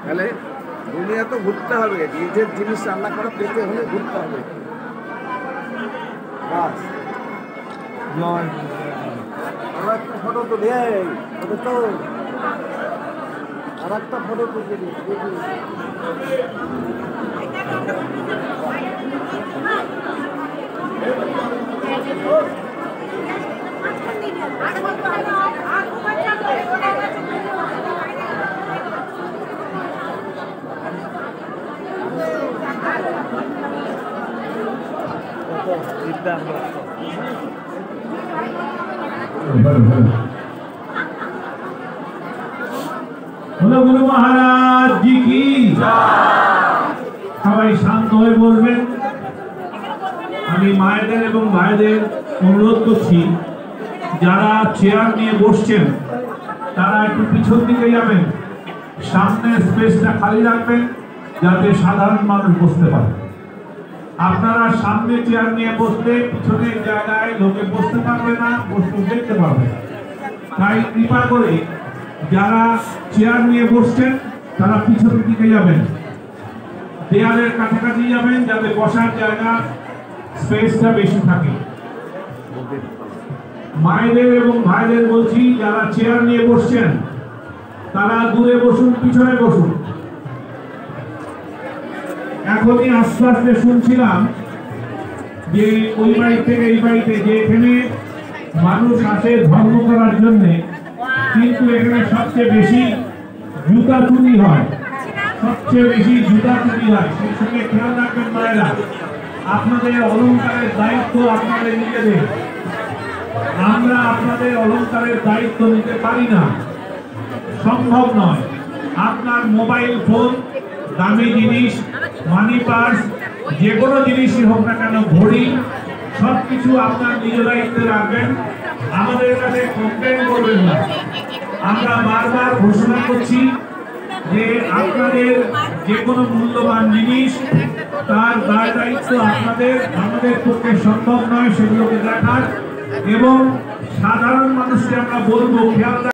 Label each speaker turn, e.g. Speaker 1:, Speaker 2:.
Speaker 1: তাহলে দুনিয়া তো ঘুরতে হবে, নিজের জিনিস রান্না করা পেতে হলে ঘুরতে হবে। আর একটা ফটো তো দেয়, তো আর একটা ফটো তুলে দিই।
Speaker 2: গুরু মহারাজ জি কি সবাই শান্ত হয়ে বলবেন। আমি মায়েদের এবং ভাইদের অনুরোধ করছি, যারা চেয়ার নিয়ে বসছেন তারা একটু পিছন দিকে যাবেন, সামনে স্পেসটা খালি রাখবেন যাতে সাধারণ মানুষ বসতে পারে। আপনারা সামনে চেয়ার নিয়ে বসলে পিছনের জায়গায় লোকে বসতে পারবে না, বসতে দেখতে পারবে না। তাই কৃপা করে যারা চেয়ার নিয়ে বসছেন তারা পিছনের দিকে যাবেন, দেয়ালের কাছাকাছি যাবেন যাতে বসার জায়গা স্পেসটা বেশি থাকে। মায়েদের এবং ভাইদের বলছি, যারা চেয়ার নিয়ে বসছেন তারা দূরে বসুন, পিছনে বসুন। এখনই আস্তে আস্তে শুনছিলাম যে ওই বাড়ি থেকে এই বাড়িতে, যে এখানে মানুষ আসে ধর্ম করার জন্য, কিন্তু এখানে সবচেয়ে বেশি জুতা চুরি হয়, সবচেয়ে বেশি জুতা চুরি হয়। সেই সঙ্গে খেয়াল রাখবেন মায়েরা, আপনাদের অলংকারের দায়িত্ব আপনাদের নিজেদের। আমরা আপনাদের অলংকারের দায়িত্ব নিতে পারি না, সম্ভব নয়। আপনার মোবাইল ফোন, দামি জিনিস, মানি পার্স, যে কোনো জিনিসই হোক না কেন, ঘড়ি, সবকিছু আপনার নিজ দায়িত্বে রাখবেন। আমাদের কাছে কমপ্লেন করবেন না। আমরা বারবার ঘোষণা করছি যে আপনাদের যে কোনো মূল্যবান জিনিস, তার দায় দায়িত্ব আপনাদের। আমাদের পক্ষে সম্ভব নয় সেগুলোকে দেখার, এবং সাধারণ মানুষকে আমরা বলবো খেয়াল